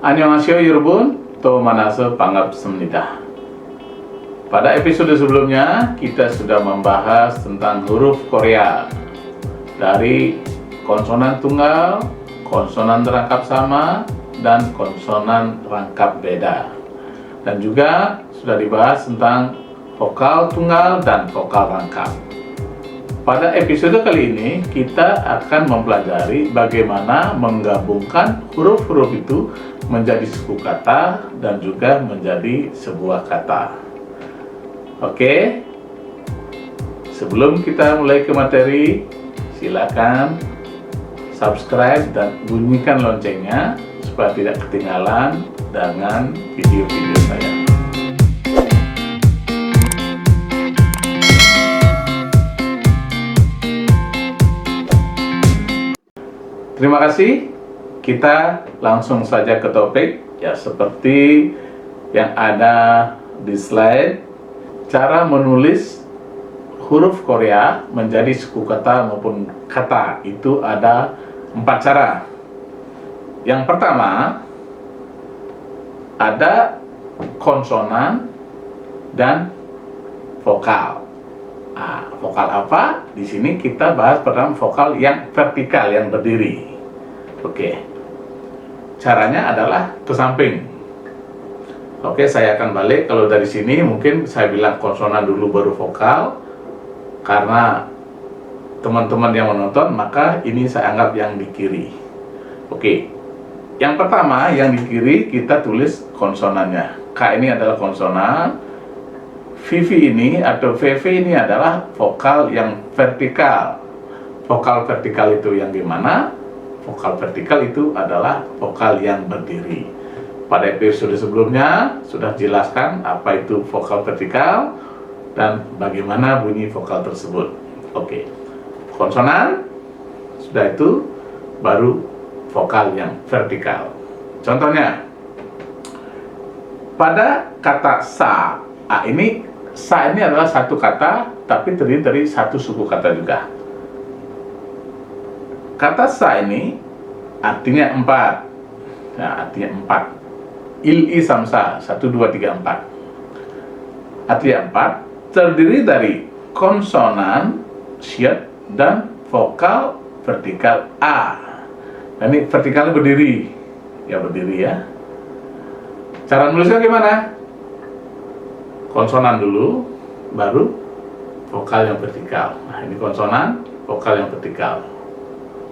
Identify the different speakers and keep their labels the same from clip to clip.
Speaker 1: Annyeonghaseyo 여러분, to manase 반갑습니다. Pada episode sebelumnya, kita sudah membahas tentang huruf Korea dari konsonan tunggal, konsonan rangkap sama, dan konsonan rangkap beda. Dan juga sudah dibahas tentang vokal tunggal dan vokal rangkap. Pada episode kali ini, kita akan mempelajari bagaimana menggabungkan huruf-huruf itu menjadi suku kata dan juga menjadi sebuah kata. Oke, sebelum kita mulai ke materi, silakan subscribe dan bunyikan loncengnya supaya tidak ketinggalan dengan video-video saya. Terima kasih. Kita langsung saja ke topik, ya, seperti yang ada di slide. Cara menulis huruf Korea menjadi suku kata maupun kata itu ada 4 cara. Yang pertama, ada konsonan dan vokal. Vokal apa? Di sini kita bahas pertama vokal yang vertikal, yang berdiri. Oke, caranya adalah ke samping. Oke, saya akan balik. Kalau dari sini mungkin saya bilang konsonan dulu baru vokal, karena teman-teman yang menonton, maka ini saya anggap yang di kiri. Oke, yang pertama yang di kiri kita tulis konsonannya. K ini adalah konsonan, VV ini atau VV ini adalah vokal yang vertikal. Vokal vertikal itu yang gimana? Vokal vertikal itu adalah vokal yang berdiri. Pada episode sebelumnya sudah jelaskan apa itu vokal vertikal dan bagaimana bunyi vokal tersebut. Oke, konsonan sudah, itu baru vokal yang vertikal. Contohnya, pada kata sa, ini sa ini adalah satu kata tapi terdiri dari satu suku kata juga. Kata sa ini artinya 4. Nah, artinya 4. Il, i, samsa, 1, 2, 3, 4. Artinya 4 terdiri dari konsonan, syet, dan vokal vertikal a. Nah, ini vertikalnya berdiri. Ya, berdiri ya. Cara nulisnya gimana? Konsonan dulu, baru vokal yang vertikal. Nah, ini konsonan, vokal yang vertikal.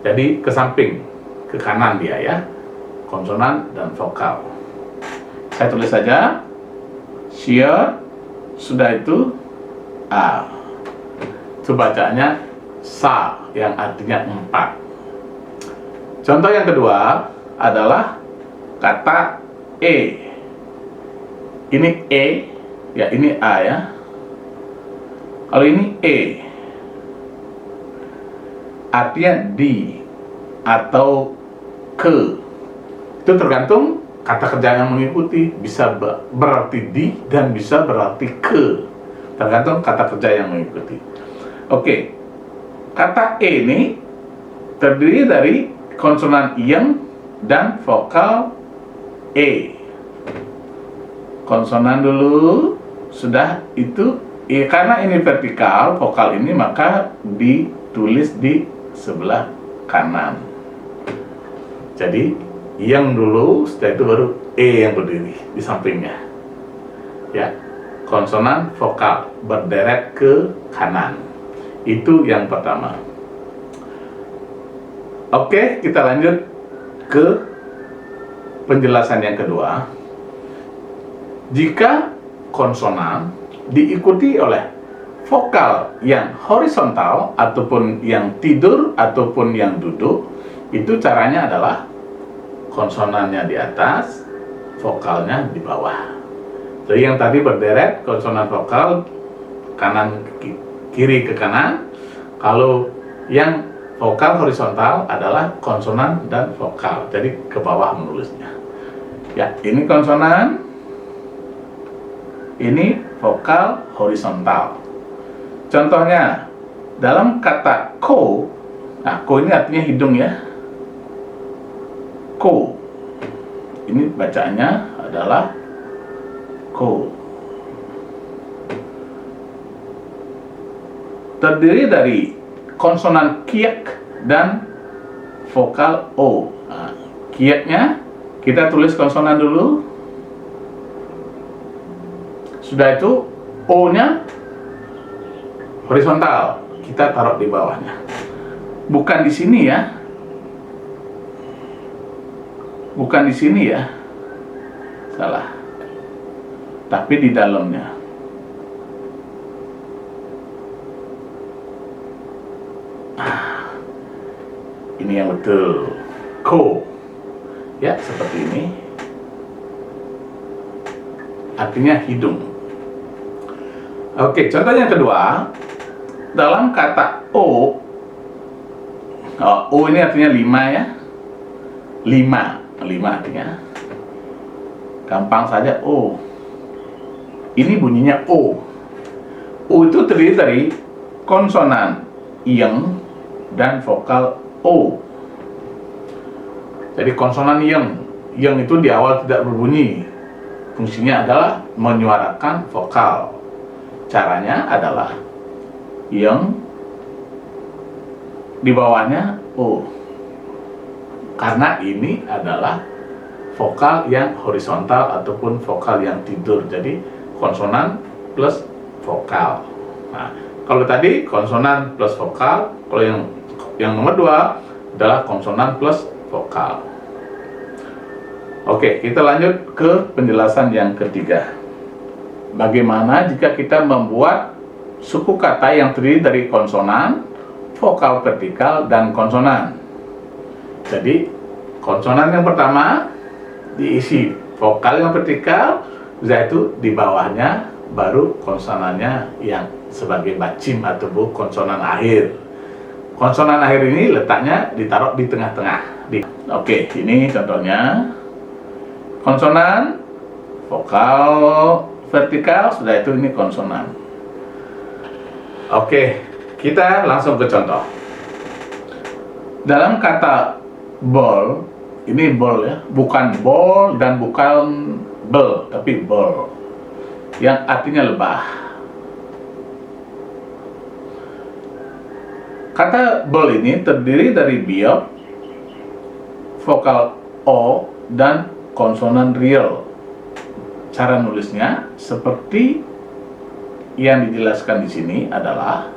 Speaker 1: Jadi ke samping, ke kanan dia ya, konsonan dan vokal. Saya tulis saja, syet, sudah itu a. Itu bacanya sa, yang artinya 4. Contoh yang kedua adalah kata e. Ini e, ya, ini a ya. Kalau ini e, artinya di atau ke. Itu tergantung kata kerja yang mengikuti. Bisa berarti di dan bisa berarti ke, tergantung kata kerja yang mengikuti. Oke, kata e ini terdiri dari konsonan ing dan vokal e. Konsonan dulu, sudah itu karena ini vertikal vokal ini, maka ditulis di sebelah kanan. Jadi yang dulu, setelah itu baru e yang berdiri di sampingnya. Ya, konsonan vokal berderet ke kanan. Itu yang pertama. Oke, kita lanjut ke penjelasan yang kedua. Jika konsonan diikuti oleh vokal yang horizontal ataupun yang tidur ataupun yang duduk, itu caranya adalah konsonannya di atas, vokalnya di bawah. Jadi yang tadi berderet konsonan vokal kanan kiri ke kanan. Kalau yang vokal horizontal adalah konsonan dan vokal, jadi ke bawah menulisnya. Ya, ini konsonan, ini vokal horizontal. Contohnya dalam kata ko, nah ko ini artinya hidung ya. Ko, ini bacaannya adalah ko. Terdiri dari konsonan kiek dan vokal o. Nah, kieknya kita tulis konsonan dulu. Sudah itu o-nya horizontal, kita taruh di bawahnya. Bukan di sini ya. Bukan di sini ya. Salah. Tapi di dalamnya. Ini yang betul. Ko. Ya, seperti ini. Artinya hidung. Oke, contoh yang kedua. Dalam kata O. O ini artinya 5 ya. 5 artinya. Gampang saja O. Ini bunyinya O. O itu terdiri dari konsonan yang dan vokal O. Jadi konsonan yang itu di awal tidak berbunyi. Fungsinya adalah menyuarakan vokal. Caranya adalah yang di bawahnya O. Karena ini adalah vokal yang horizontal ataupun vokal yang tidur. Jadi konsonan plus vokal. Nah, kalau tadi konsonan plus vokal, kalau yang nomor 2 adalah konsonan plus vokal. Oke, kita lanjut ke penjelasan yang ketiga. Bagaimana jika kita membuat suku kata yang terdiri dari konsonan, vokal vertikal, dan konsonan? Jadi, konsonan yang pertama diisi vokal yang vertikal, setelah itu di bawahnya baru konsonannya yang sebagai bacim atau konsonan akhir. Konsonan akhir ini letaknya ditaruh di tengah-tengah. Oke, ini contohnya. Konsonan, vokal vertikal, sudah itu ini konsonan. Oke, kita langsung ke contoh. Dalam kata ball, ini ball ya, bukan ball dan bukan bel, tapi ball, yang artinya lebah. Kata ball ini terdiri dari biop, vokal o, dan konsonan real. Cara nulisnya seperti yang dijelaskan di sini adalah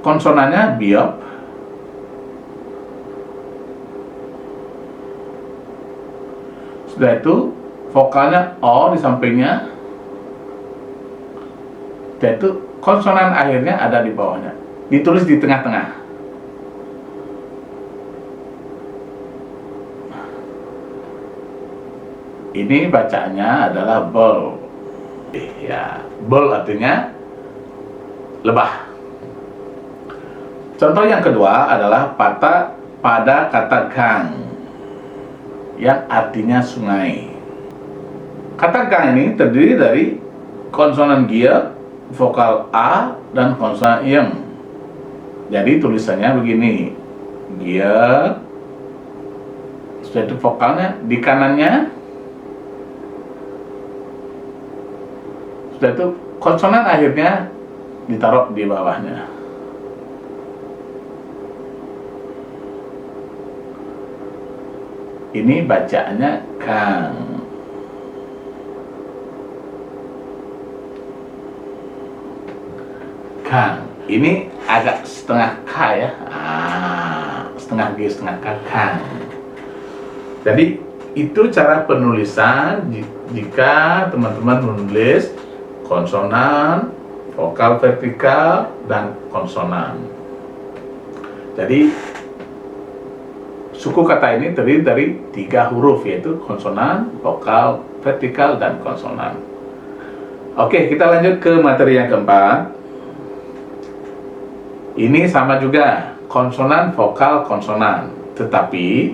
Speaker 1: konsonannya biop, sudah itu vokalnya o di sampingnya, dan itu konsonan akhirnya ada di bawahnya, ditulis di tengah-tengah. Ini bacaannya adalah ball. Ya, ball artinya lebah. Contoh yang kedua adalah pada kata gang, yang artinya sungai. Kata gang ini terdiri dari konsonan gia, vokal a, dan konsonan yang. Jadi tulisannya begini, gia, sudah itu vokalnya di kanannya, sudah itu konsonan akhirnya ditaruh di bawahnya. Ini bacaannya kang. Kang. Ini agak setengah K ya. Setengah G, setengah K, kang. Jadi itu cara penulisan jika teman-teman menulis konsonan, vokal vertikal, dan konsonan. Jadi suku kata ini terdiri dari 3 huruf, yaitu konsonan, vokal vertikal, dan konsonan. Oke, kita lanjut ke materi yang keempat. Ini sama juga, konsonan, vokal, konsonan. Tetapi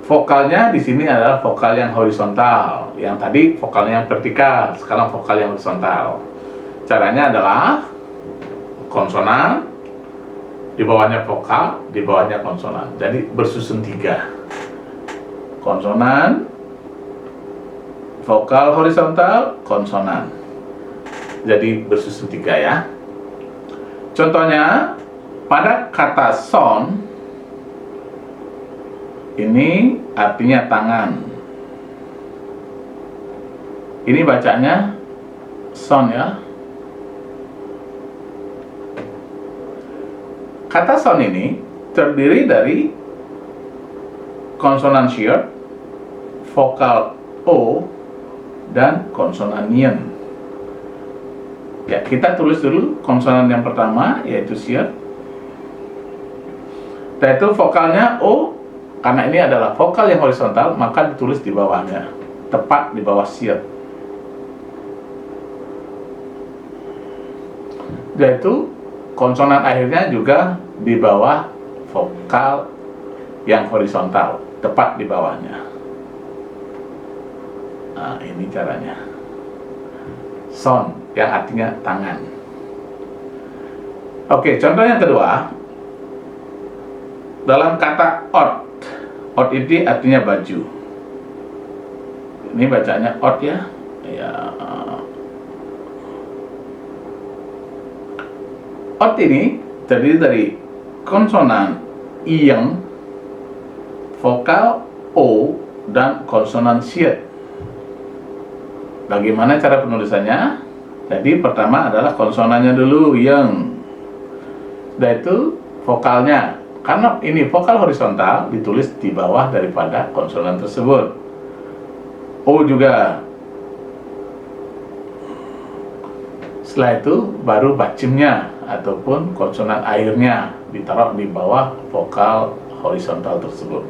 Speaker 1: vokalnya di sini adalah vokal yang horizontal. Yang tadi vokalnya yang vertikal, sekarang vokal yang horizontal. Caranya adalah konsonan, di bawahnya vokal, di bawahnya konsonan. Jadi bersusun 3. konsonan, vokal horizontal, konsonan. Jadi bersusun 3 ya. Contohnya pada kata son, ini artinya tangan. Ini bacanya son ya. Kata son ini terdiri dari konsonan short, vokal O, dan konsonan yen. Ya, kita tulis dulu konsonan yang pertama, yaitu short. Yaitu vokalnya O, karena ini adalah vokal yang horizontal, maka ditulis di bawahnya, tepat di bawah short. Yaitu konsonan akhirnya juga di bawah vokal yang horizontal, tepat di bawahnya. Nah, ini caranya. Son, yang artinya tangan. Oke, contoh yang kedua. Dalam kata ot. Ot ini artinya baju. Ini bacanya ot ya. Ot ini terdiri dari konsonan iyeng, vokal O, dan konsonan short. Bagaimana cara penulisannya? Jadi pertama adalah konsonannya dulu, iyeng. Dan itu vokalnya. Karena ini vokal horizontal, ditulis di bawah daripada konsonan tersebut. O juga. Setelah itu baru bacemnya ataupun konsonan akhirnya ditaruh di bawah vokal horizontal tersebut.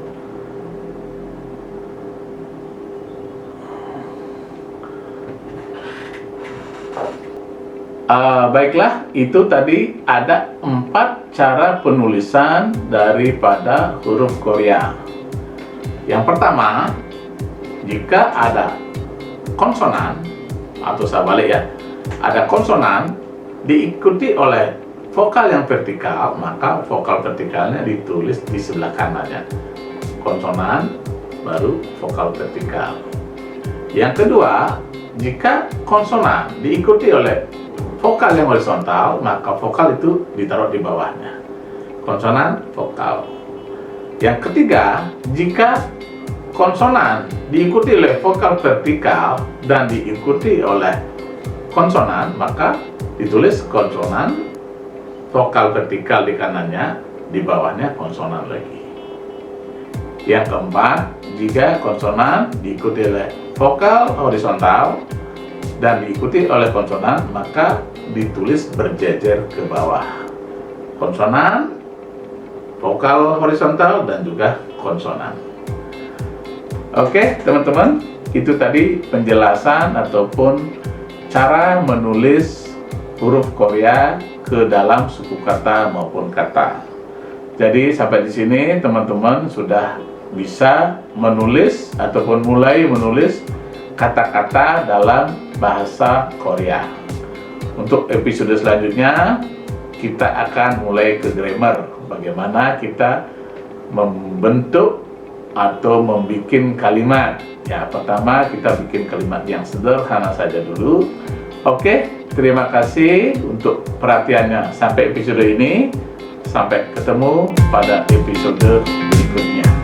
Speaker 1: Baiklah, itu tadi ada 4 cara penulisan daripada huruf Korea. Yang pertama, jika ada konsonan, atau sebalik ya, ada konsonan diikuti oleh vokal yang vertikal, maka vokal vertikalnya ditulis di sebelah kanannya. Konsonan, baru vokal vertikal. Yang kedua, jika konsonan diikuti oleh vokal yang horizontal, maka vokal itu ditaruh di bawahnya. Konsonan, vokal. Yang ketiga, jika konsonan diikuti oleh vokal vertikal dan diikuti oleh konsonan, maka ditulis konsonan, vokal vertikal di kanannya, di bawahnya konsonan lagi. Yang keempat, jika konsonan diikuti oleh vokal horizontal dan diikuti oleh konsonan, maka ditulis berjejer ke bawah. Konsonan, vokal horizontal, dan juga konsonan. Oke, teman-teman, itu tadi penjelasan ataupun cara menulis huruf Korea ke dalam suku kata maupun kata. Jadi sampai di sini teman-teman sudah bisa menulis ataupun mulai menulis kata-kata dalam bahasa Korea. Untuk episode selanjutnya kita akan mulai ke grammar, bagaimana kita membentuk atau membuat kalimat. Ya, pertama kita bikin kalimat yang sederhana saja dulu. Oke, terima kasih untuk perhatiannya sampai episode ini. Sampai ketemu pada episode berikutnya.